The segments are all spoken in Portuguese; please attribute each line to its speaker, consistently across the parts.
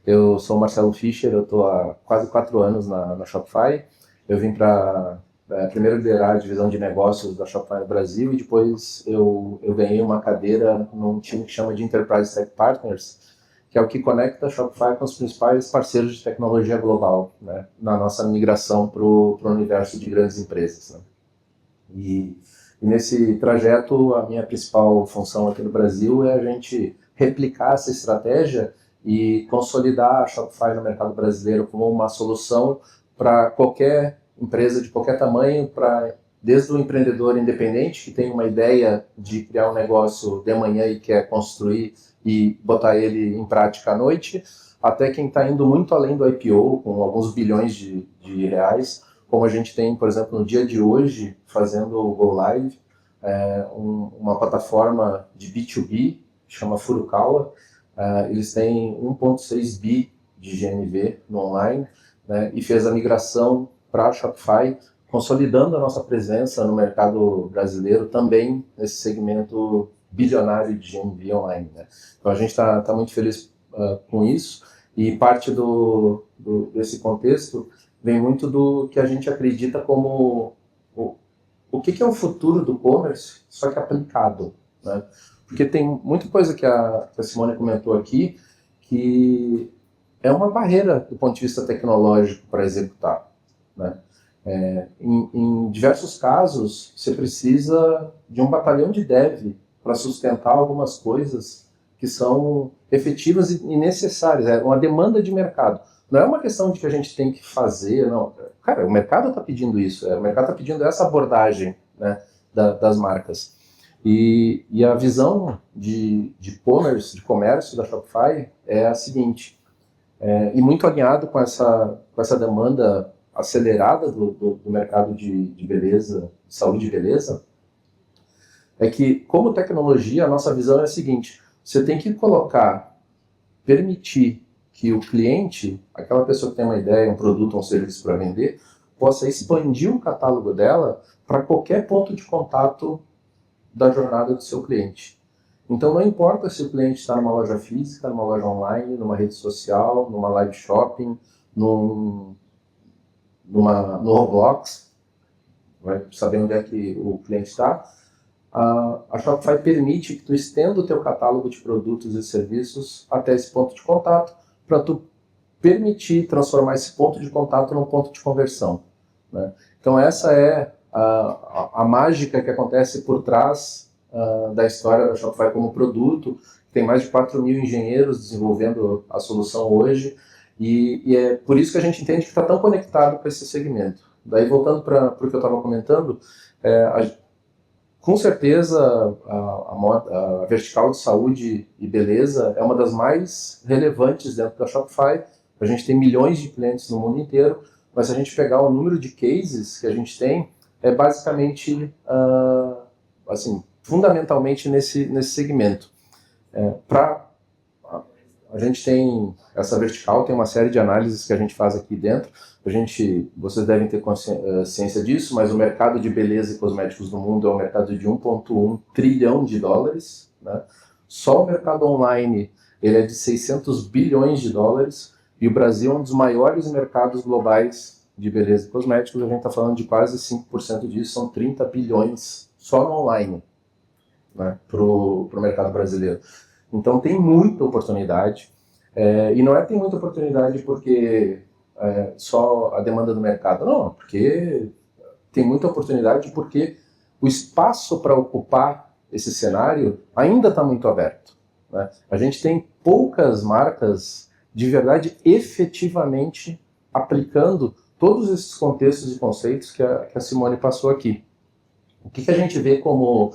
Speaker 1: Eu sou o Marcelo Fischer, eu estou há quase 4 anos na Shopify. Eu vim para primeiro liderar a divisão de negócios da Shopify no Brasil e depois eu ganhei uma cadeira num time que chama de Enterprise Tech Partners, que é o que conecta a Shopify com os principais parceiros de tecnologia global, né, na nossa migração para o universo de grandes empresas, né. E nesse trajeto, a minha principal função aqui no Brasil é a gente replicar essa estratégia e consolidar a Shopify no mercado brasileiro como uma solução para qualquer empresa de qualquer tamanho, desde o empreendedor independente que tem uma ideia de criar um negócio de manhã e quer construir e botar ele em prática à noite, até quem está indo muito além do IPO, com alguns bilhões de reais, como a gente tem, por exemplo, no dia de hoje, fazendo o Go Live, uma plataforma de B2B, que chama Furukawa. Eles têm 1,6 bi de GMV no online, né, e fez a migração para a Shopify, consolidando a nossa presença no mercado brasileiro também nesse segmento bilionário de GMV online, né. Então a gente está muito feliz com isso, e parte desse contexto vem muito do que a gente acredita como o que é o futuro do commerce, só que aplicado, né? Porque tem muita coisa que a Simone comentou aqui que é uma barreira do ponto de vista tecnológico para executar, né? Em diversos casos, você precisa de um batalhão de dev para sustentar algumas coisas que são efetivas e necessárias. É uma demanda de mercado. Não é uma questão de que a gente tem que fazer, não. Cara, o mercado está pedindo isso. O mercado está pedindo essa abordagem, né, das marcas. E a visão de commerce, de comércio da Shopify é a seguinte, e muito alinhado com essa demanda acelerada do mercado de beleza, de saúde e beleza, é que, como tecnologia, a nossa visão é a seguinte: você tem que permitir que o cliente, aquela pessoa que tem uma ideia, um produto ou um serviço para vender, possa expandir o catálogo dela para qualquer ponto de contato da jornada do seu cliente. Então não importa se o cliente está numa loja física, numa loja online, numa rede social, numa live shopping, no Roblox, vai saber onde é que o cliente está. A Shopify permite que tu estenda o teu catálogo de produtos e serviços até esse ponto de contato, para tu permitir transformar esse ponto de contato num ponto de conversão, né? Então essa é a mágica que acontece por trás da história da Shopify como produto. Tem mais de 4 mil engenheiros desenvolvendo a solução hoje, e é por isso que a gente entende que está tão conectado com esse segmento. Daí, voltando para o que eu estava comentando, com certeza a vertical de saúde e beleza é uma das mais relevantes dentro da Shopify. A gente tem milhões de clientes no mundo inteiro, mas se a gente pegar o número de cases que a gente tem, é basicamente, assim, fundamentalmente nesse segmento. A gente tem essa vertical, tem uma série de análises que a gente faz aqui dentro. Vocês devem ter ciência disso, mas o mercado de beleza e cosméticos no mundo é um mercado de 1,1 trilhão de dólares, né? Só o mercado online ele é de 600 bilhões de dólares, e o Brasil é um dos maiores mercados globais de beleza e cosméticos. A gente está falando de quase 5% disso, são 30 bilhões só no online, né, para o mercado brasileiro. Então tem muita oportunidade, e não tem muita oportunidade porque só a demanda do mercado, não, porque tem muita oportunidade porque o espaço para ocupar esse cenário ainda está muito aberto, né? A gente tem poucas marcas de verdade efetivamente aplicando todos esses contextos e conceitos que a Simone passou aqui. O que a gente vê como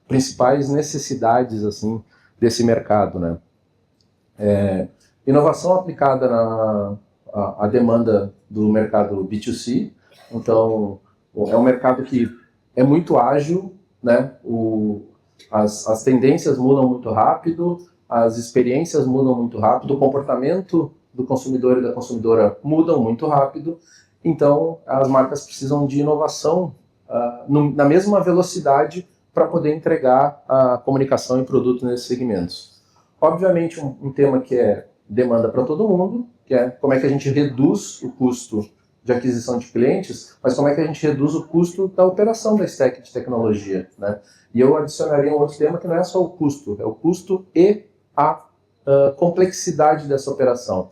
Speaker 1: principais necessidades assim desse mercado, né? Inovação aplicada à demanda do mercado B2C. Então, é um mercado que é muito ágil, né? As tendências mudam muito rápido, as experiências mudam muito rápido, o comportamento do consumidor e da consumidora mudam muito rápido. Então, as marcas precisam de inovação na mesma velocidade para poder entregar a comunicação e produto nesses segmentos. Obviamente, um tema que é demanda para todo mundo, que é como é que a gente reduz o custo de aquisição de clientes, mas como é que a gente reduz o custo da operação da stack de tecnologia, né? E eu adicionaria um outro tema que não é só o custo, é o custo e a complexidade dessa operação.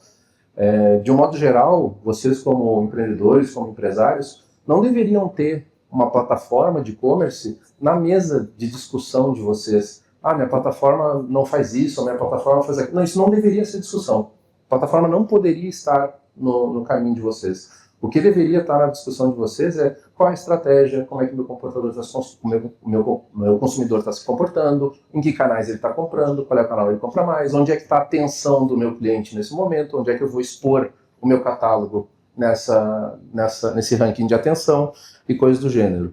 Speaker 1: De um modo geral, vocês como empreendedores, como empresários, não deveriam ter uma plataforma de e-commerce na mesa de discussão de vocês. Ah, minha plataforma não faz isso, minha plataforma faz aquilo. Não, isso não deveria ser discussão. A plataforma não poderia estar no caminho de vocês. O que deveria estar na discussão de vocês é qual é a estratégia, como é que meu consumidor está se comportando, em que canais ele está comprando, qual é o canal que ele compra mais, onde é que está a atenção do meu cliente nesse momento, onde é que eu vou expor o meu catálogo nesse ranking de atenção e coisas do gênero.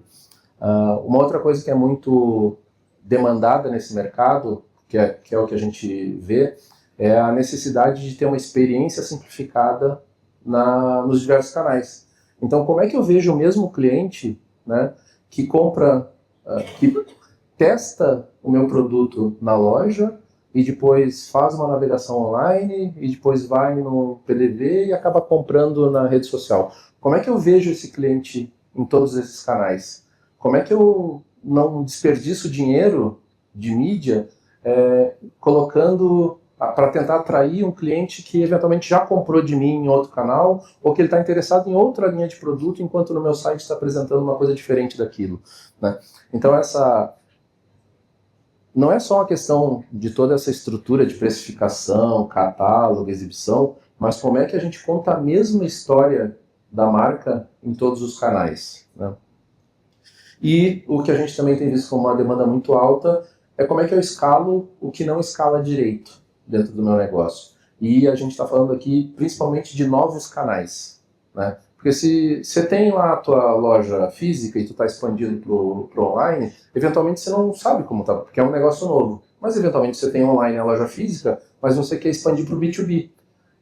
Speaker 1: Uma outra coisa que é muito demandada nesse mercado, que é o que a gente vê, é a necessidade de ter uma experiência simplificada nos diversos canais. Então, como é que eu vejo o mesmo cliente, né, que compra, que testa o meu produto na loja e depois faz uma navegação online e depois vai no PDV e acaba comprando na rede social? Como é que eu vejo esse cliente em todos esses canais? Como é que eu não desperdiço dinheiro de mídia colocando para tentar atrair um cliente que eventualmente já comprou de mim em outro canal ou que ele está interessado em outra linha de produto enquanto no meu site está apresentando uma coisa diferente daquilo, né? Então essa não é só uma questão de toda essa estrutura de precificação, catálogo, exibição, mas como é que a gente conta a mesma história da marca em todos os canais, né? E o que a gente também tem visto como uma demanda muito alta é como é que eu escalo o que não escala direito dentro do meu negócio. E a gente está falando aqui principalmente de novos canais, né? Porque se você tem lá a tua loja física e tu está expandindo para o online, eventualmente você não sabe como tá, porque é um negócio novo. Mas eventualmente você tem online a loja física, mas você quer expandir para o B2B,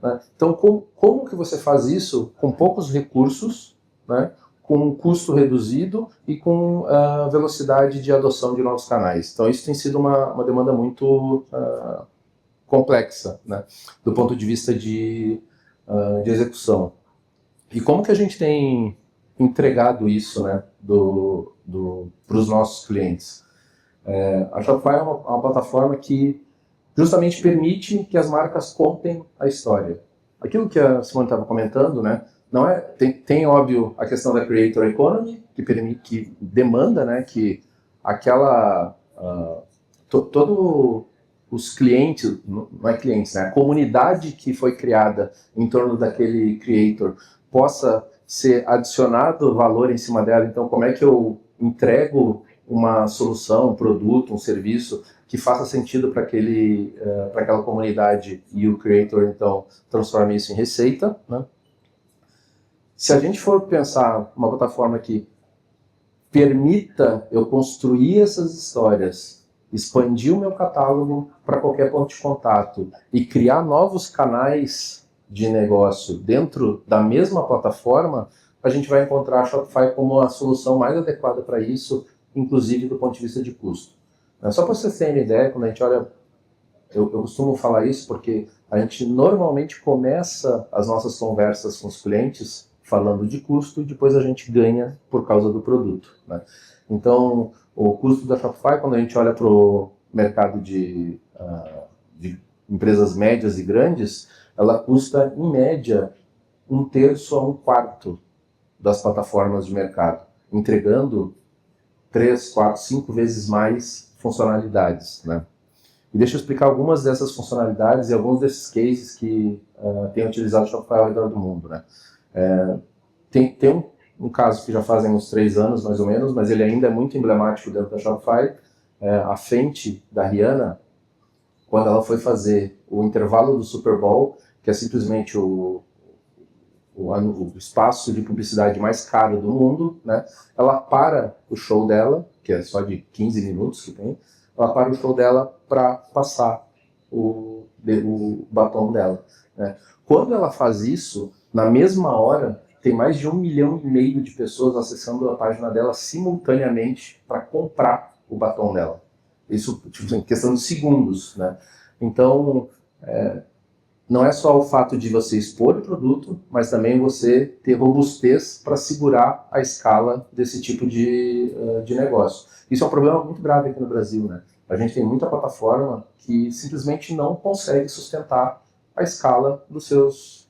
Speaker 1: né? Então como que você faz isso com poucos recursos, né? Com um custo reduzido e com velocidade de adoção de novos canais. Então isso tem sido uma demanda muito complexa, né, do ponto de vista de execução. E como que a gente tem entregado isso, né, para os nossos clientes? A Shopify é uma plataforma que justamente permite que as marcas contem a história. Aquilo que a Simone estava comentando, né, não é, tem óbvio a questão da creator economy, que demanda, né, que aquela todo os clientes, não é clientes, né, a comunidade que foi criada em torno daquele creator possa ser adicionado valor em cima dela. Então, como é que eu entrego uma solução, um produto, um serviço que faça sentido para aquela comunidade e o creator, então, transforme isso em receita, né? Se a gente for pensar uma plataforma que permita eu construir essas histórias, expandir o meu catálogo para qualquer ponto de contato e criar novos canais de negócio dentro da mesma plataforma, a gente vai encontrar a Shopify como a solução mais adequada para isso, inclusive do ponto de vista de custo. Só para vocês terem ideia, quando a gente olha, eu costumo falar isso porque a gente normalmente começa as nossas conversas com os clientes falando de custo e depois a gente ganha por causa do produto, né? Então, o custo da Shopify, quando a gente olha para o mercado de empresas médias e grandes, ela custa, em média, 1/3 a 1/4 das plataformas de mercado, entregando 3, 4, 5 vezes mais funcionalidades, né? E deixa eu explicar algumas dessas funcionalidades e alguns desses cases que têm utilizado o Shopify ao redor do mundo, né? Tem um caso que já fazem uns 3 anos, mais ou menos, mas ele ainda é muito emblemático dentro da Shopify. A Fenty, da Rihanna, quando ela foi fazer o intervalo do Super Bowl, que é simplesmente o espaço de publicidade mais caro do mundo, né? Ela para o show dela, que é só de 15 minutos que tem, ela para o show dela para passar o batom dela, né? Quando ela faz isso, na mesma hora, tem mais de 1,5 milhão de pessoas acessando a página dela simultaneamente para comprar o batom dela. Isso, tipo, em questão de segundos, né? Então, não é só o fato de você expor o produto, mas também você ter robustez para segurar a escala desse tipo de negócio. Isso é um problema muito grave aqui no Brasil, né? A gente tem muita plataforma que simplesmente não consegue sustentar a escala dos seus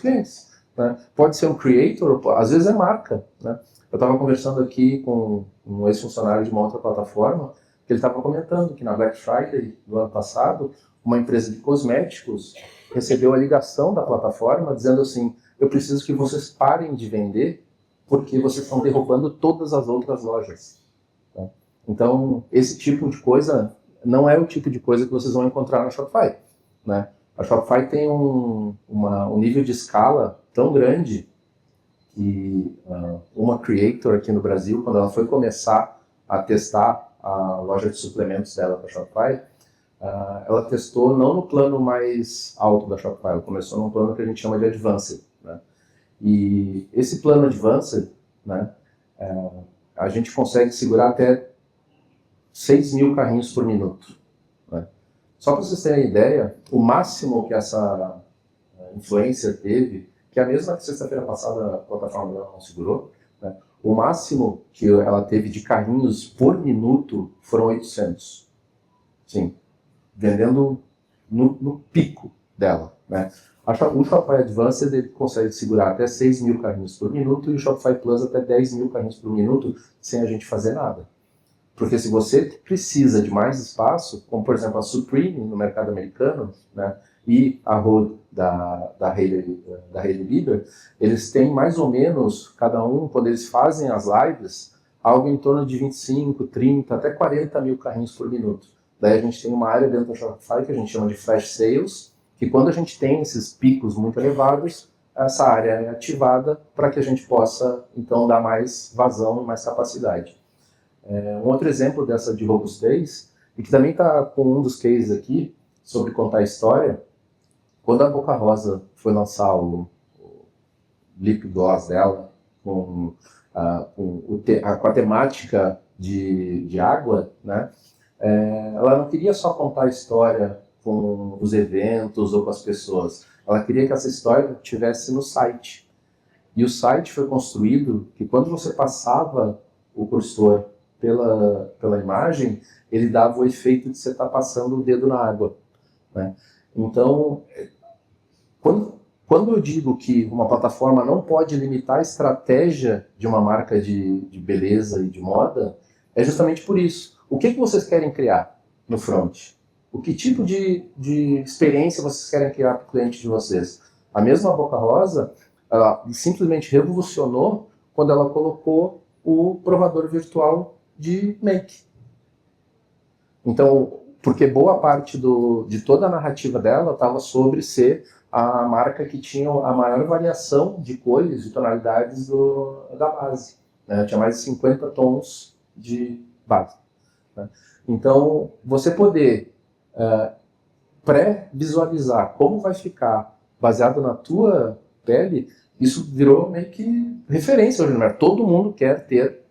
Speaker 1: clientes, né? Pode ser um creator, às vezes é marca, né? Eu estava conversando aqui com um ex-funcionário de uma outra plataforma, que ele estava comentando que na Black Friday do ano passado, uma empresa de cosméticos recebeu a ligação da plataforma dizendo assim: eu preciso que vocês parem de vender porque vocês estão derrubando todas as outras lojas. Tá? Então, esse tipo de coisa não é o tipo de coisa que vocês vão encontrar na Shopify, né? A Shopify tem um nível de escala tão grande que uma creator aqui no Brasil, quando ela foi começar a testar a loja de suplementos dela para a Shopify, ela testou não no plano mais alto da Shopify, ela começou num plano que a gente chama de Advanced, né? E esse plano Advanced, né, a gente consegue segurar até 6.000 carrinhos por minuto, né? Só para vocês terem ideia, o máximo que essa influencer teve, que é a mesma que sexta-feira passada a plataforma dela não segurou, né, o máximo que ela teve de carrinhos por minuto foram 800. Sim, vendendo no pico dela, né? O Shopify Advanced ele consegue segurar até 6.000 carrinhos por minuto e o Shopify Plus até 10.000 carrinhos por minuto sem a gente fazer nada. Porque se você precisa de mais espaço, como por exemplo a Supreme no mercado americano, né, e a Rode da Hailey Bieber, eles têm mais ou menos, cada um, quando eles fazem as lives, algo em torno de 25, 30, até 40 mil carrinhos por minuto. Daí a gente tem uma área dentro da Shopify que a gente chama de Flash Sales, que quando a gente tem esses picos muito elevados, essa área é ativada para que a gente possa, então, dar mais vazão e mais capacidade. Um outro exemplo dessa de robustez, e que também está com um dos cases aqui, sobre contar a história, quando a Boca Rosa foi lançar o lip gloss dela, com a temática de água, né? Ela não queria só contar a história com os eventos ou com as pessoas. Ela queria que essa história estivesse no site. E o site foi construído que quando você passava o cursor pela imagem, ele dava o efeito de você estar passando o dedo na água, né? Então, quando eu digo que uma plataforma não pode limitar a estratégia de uma marca de beleza e de moda, é justamente por isso. O que vocês querem criar no front? O que tipo de experiência vocês querem criar para o cliente de vocês? A mesma Boca Rosa, ela simplesmente revolucionou quando ela colocou o provador virtual de make. Então, porque boa parte de toda a narrativa dela estava sobre ser a marca que tinha a maior variação de cores e tonalidades da base, né? Tinha mais de 50 tons de base, né? Então, você poder pré-visualizar como vai ficar baseado na tua pele, isso virou meio que referência hoje no mercado. Todo mundo quer ter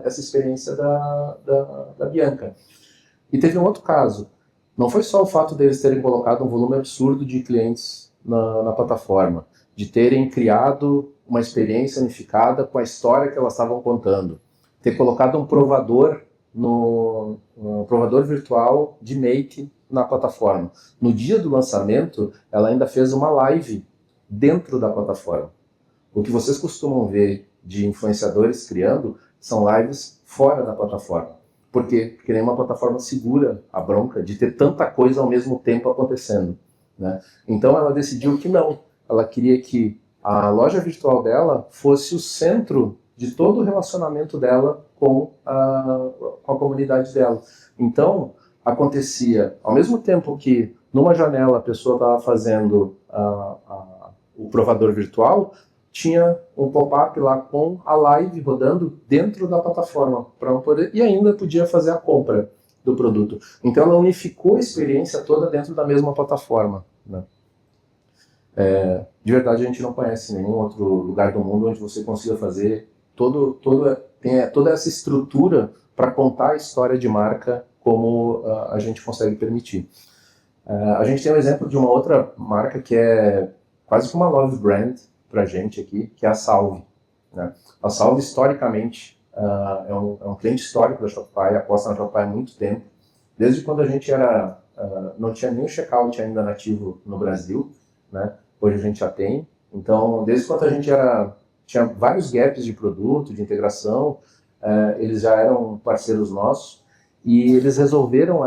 Speaker 1: essa experiência da Bianca. E teve um outro caso. Não foi só o fato deles terem colocado um volume absurdo de clientes na plataforma, de terem criado uma experiência unificada com a história que elas estavam contando, ter colocado um provador um provador virtual de make na plataforma. No dia do lançamento, ela ainda fez uma live dentro da plataforma. O que vocês costumam ver de influenciadores criando são lives fora da plataforma. Por quê? Porque nenhuma plataforma segura a bronca de ter tanta coisa ao mesmo tempo acontecendo, né? Então ela decidiu que não. Ela queria que a loja virtual dela fosse o centro de todo o relacionamento dela com a comunidade dela. Então, acontecia, ao mesmo tempo que numa janela a pessoa estava fazendo o provador virtual, tinha um pop-up lá com a live rodando dentro da plataforma para poder, e ainda podia fazer a compra do produto. Então ela unificou a experiência toda dentro da mesma plataforma, né? De verdade a gente não conhece nenhum outro lugar do mundo onde você consiga fazer toda essa estrutura para contar a história de marca como a gente consegue permitir. A gente tem um exemplo de uma outra marca que é quase que uma love brand para a gente aqui, que é a Salve, né? A Salve, historicamente, é um cliente histórico da Shopify, aposta na Shopify há muito tempo, desde quando a gente não tinha nenhum checkout ainda nativo no Brasil, né? Hoje a gente já tem. Então, desde quando a gente tinha vários gaps de produto, de integração, eles já eram parceiros nossos e eles resolveram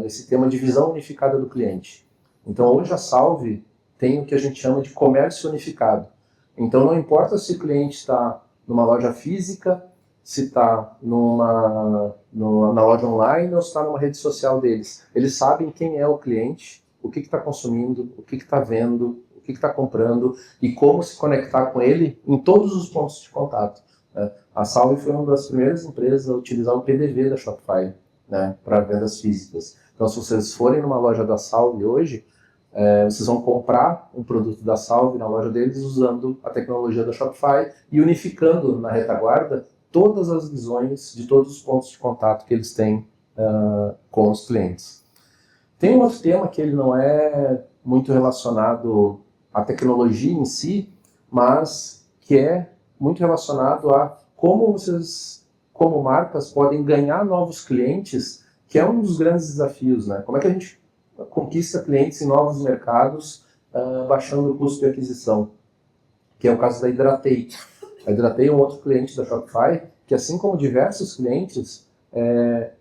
Speaker 1: esse tema de visão unificada do cliente. Então, hoje a Salve tem o que a gente chama de comércio unificado. Então, não importa se o cliente está numa loja física, se está na loja online ou se está numa rede social deles. Eles sabem quem é o cliente, o que está consumindo, o que está vendo, o que está comprando e como se conectar com ele em todos os pontos de contato. Né? A Salve foi uma das primeiras empresas a utilizar o PDV da Shopify, né, para vendas físicas. Então, se vocês forem numa loja da Salve hoje, vocês vão comprar um produto da Salve na loja deles usando a tecnologia da Shopify e unificando na retaguarda todas as visões de todos os pontos de contato que eles têm com os clientes. Tem um outro tema que ele não é muito relacionado à tecnologia em si, mas que é muito relacionado a como vocês, como marcas, podem ganhar novos clientes, que é um dos grandes desafios, né? Como é que a gente conquista clientes em novos mercados baixando o custo de aquisição, que é o caso da Hidratei. A Hidratei é um outro cliente da Shopify, que assim como diversos clientes,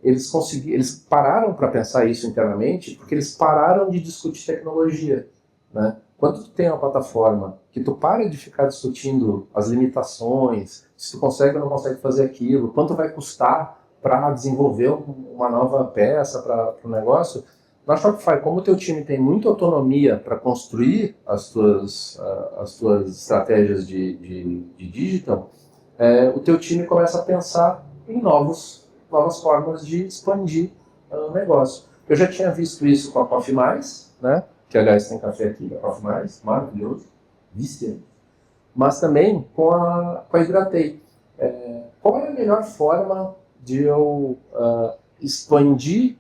Speaker 1: eles pararam para pensar isso internamente, porque eles pararam de discutir tecnologia, né? Quando tu tem uma plataforma que tu para de ficar discutindo as limitações, se tu consegue ou não consegue fazer aquilo, quanto vai custar para desenvolver uma nova peça para o negócio, na Shopify, como o teu time tem muita autonomia para construir as tuas estratégias de digital, o teu time começa a pensar em novas formas de expandir o negócio. Eu já tinha visto isso com a Coffee Mais, né? Que aliás tem café aqui da Coffee Mais, maravilhoso, viciante. Mas também com a Hidratei. Qual é a melhor forma de eu expandir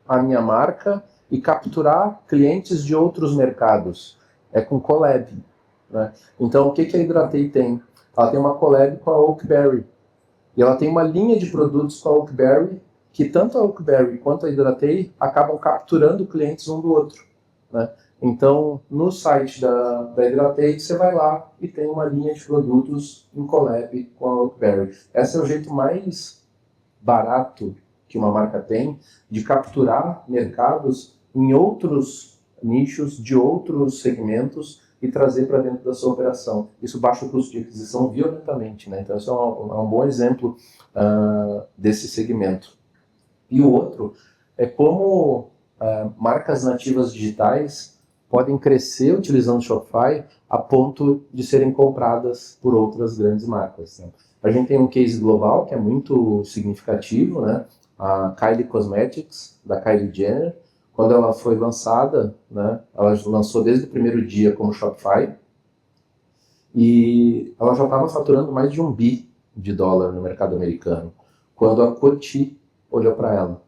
Speaker 1: a minha marca e capturar clientes de outros mercados? É com collab, né? Então, o que a Hidratei tem? Ela tem uma collab com a Oakberry. E ela tem uma linha de produtos com a Oakberry, que tanto a Oakberry quanto a Hidratei acabam capturando clientes um do outro, né? Então, no site da Hidratei, você vai lá e tem uma linha de produtos em collab com a Oakberry. Esse é o jeito mais barato que uma marca tem de capturar mercados em outros nichos, de outros segmentos e trazer para dentro da sua operação. Isso baixa o custo de aquisição violentamente, né? Então, isso é um bom exemplo desse segmento. E o outro é como marcas nativas digitais podem crescer utilizando o Shopify a ponto de serem compradas por outras grandes marcas, né? A gente tem um case global que é muito significativo, né? A Kylie Cosmetics, da Kylie Jenner. Quando ela foi lançada, né, ela lançou desde o primeiro dia como Shopify e ela já estava faturando mais de $1 bi no mercado americano, quando a Coty olhou para ela,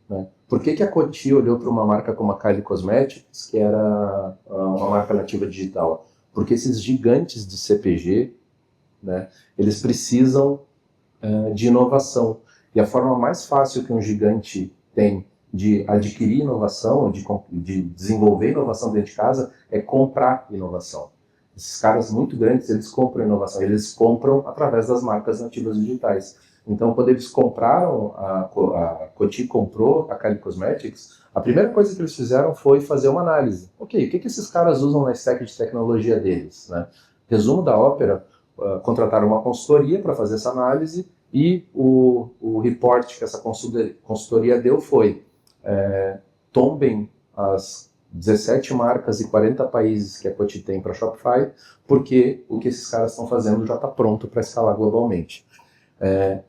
Speaker 1: né? Por que a Coty olhou para uma marca como a Kylie Cosmetics, que era uma marca nativa digital? Porque esses gigantes de CPG, né, eles precisam de inovação. E a forma mais fácil que um gigante tem de adquirir inovação, de desenvolver inovação dentro de casa, é comprar inovação. Esses caras muito grandes, eles compram inovação, eles compram através das marcas nativas digitais. Então, quando eles compraram, a Coty comprou a Kylie Cosmetics, a primeira coisa que eles fizeram foi fazer uma análise. Ok, o que esses caras usam na stack de tecnologia deles, né? Resumo da ópera, contrataram uma consultoria para fazer essa análise e o report que essa consultoria deu foi tombem as 17 marcas e 40 países que a Coty tem para Shopify, porque o que esses caras estão fazendo já está pronto para escalar globalmente.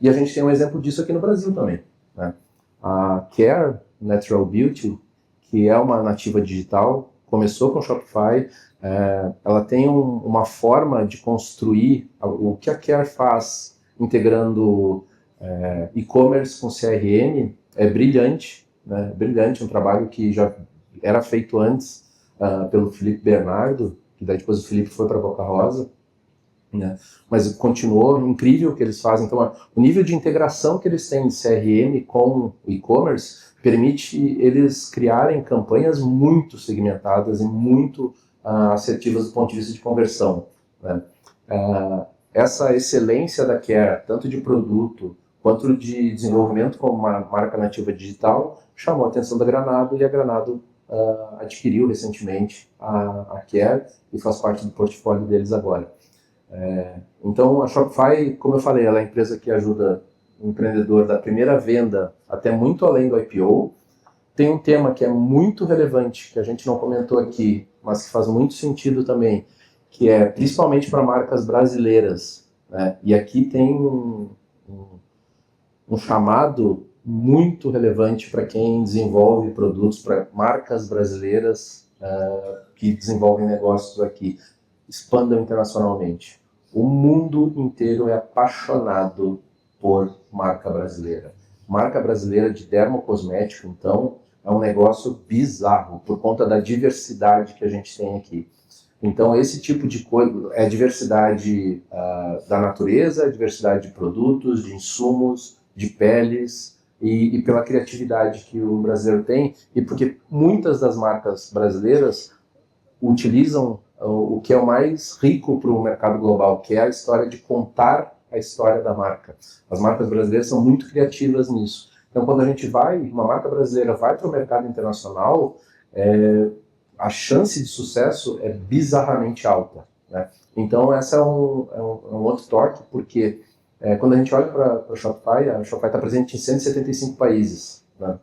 Speaker 1: E a gente tem um exemplo disso aqui no Brasil também, né? A Care Natural Beauty, que é uma nativa digital, começou com Shopify. Ela tem uma forma de construir o que a Care faz, integrando e-commerce com CRM, é brilhante, né? Brilhante, um trabalho que já era feito antes pelo Felipe Bernardo, que daí depois o Felipe foi para Boca Rosa, né? Mas continuou incrível o que eles fazem. Então, o nível de integração que eles têm de CRM com o e-commerce permite eles criarem campanhas muito segmentadas e muito assertivas do ponto de vista de conversão, né? Essa excelência da Care, tanto de produto quanto de desenvolvimento como uma marca nativa digital, chamou a atenção da Granado, e a Granado adquiriu recentemente a Care e faz parte do portfólio deles agora. Então, a Shopify, como eu falei, ela é a empresa que ajuda o empreendedor da primeira venda até muito além do IPO. Tem um tema que é muito relevante, que a gente não comentou aqui, mas que faz muito sentido também, que é principalmente para marcas brasileiras, né? E aqui tem um chamado muito relevante para quem desenvolve produtos para marcas brasileiras que desenvolvem negócios aqui, expandam internacionalmente. O mundo inteiro é apaixonado por marca brasileira. Marca brasileira de dermocosmético, então, é um negócio bizarro, por conta da diversidade que a gente tem aqui. Então, esse tipo de coisa é diversidade da natureza, diversidade de produtos, de insumos, de peles, e pela criatividade que o brasileiro tem, e porque muitas das marcas brasileiras utilizam o que é o mais rico para o mercado global, que é a história de contar a história da marca. As marcas brasileiras são muito criativas nisso. Então, quando a gente uma marca brasileira vai para o mercado internacional, a chance de sucesso é bizarramente alta, né? Então, essa é um outro toque, porque quando a gente olha para a Shopify está presente em 175 países, né?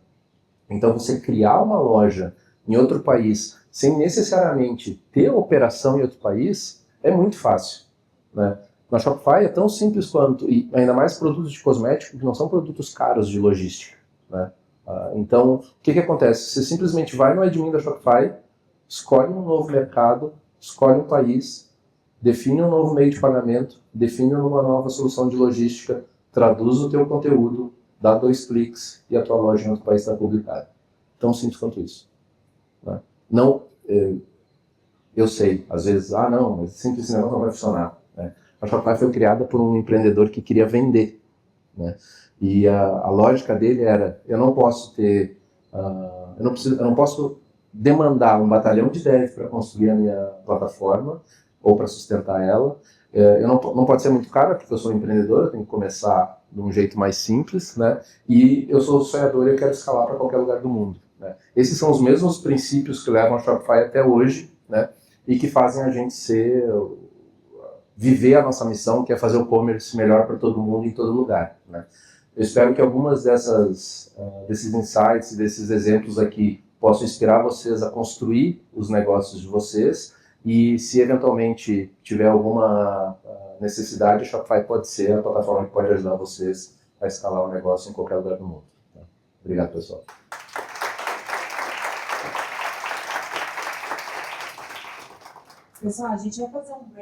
Speaker 1: Então, você criar uma loja em outro país sem necessariamente ter operação em outro país é muito fácil, né? Na Shopify é tão simples quanto, e ainda mais produtos de cosmético que não são produtos caros de logística, né? Então, o que acontece? Você simplesmente vai no admin da Shopify, escolhe um novo mercado, escolhe um país, define um novo meio de pagamento, define uma nova solução de logística, traduz o teu conteúdo, dá 2 cliques e a tua loja em outro país está publicada. Tão simples quanto isso, né? Não, eu sei, às vezes, não, mas simples esse negócio não vai funcionar, né? A Shopify foi criada por um empreendedor que queria vender, né? E a lógica dele era, eu não posso ter, eu não posso demandar um batalhão de dev para construir a minha plataforma ou para sustentar ela. Não pode ser muito caro, porque eu sou um empreendedor, eu tenho que começar de um jeito mais simples, né? E eu sou sonhador e eu quero escalar para qualquer lugar do mundo, né? Esses são os mesmos princípios que levam a Shopify até hoje, né? E que fazem a gente viver a nossa missão, que é fazer o e-commerce melhor para todo mundo em todo lugar, né? Eu espero que algumas desses insights, desses exemplos aqui possam inspirar vocês a construir os negócios de vocês, e se eventualmente tiver alguma necessidade, a Shopify pode ser a plataforma que pode ajudar vocês a escalar o negócio em qualquer lugar do mundo. Obrigado, pessoal.
Speaker 2: Pessoal, a gente vai fazer um break.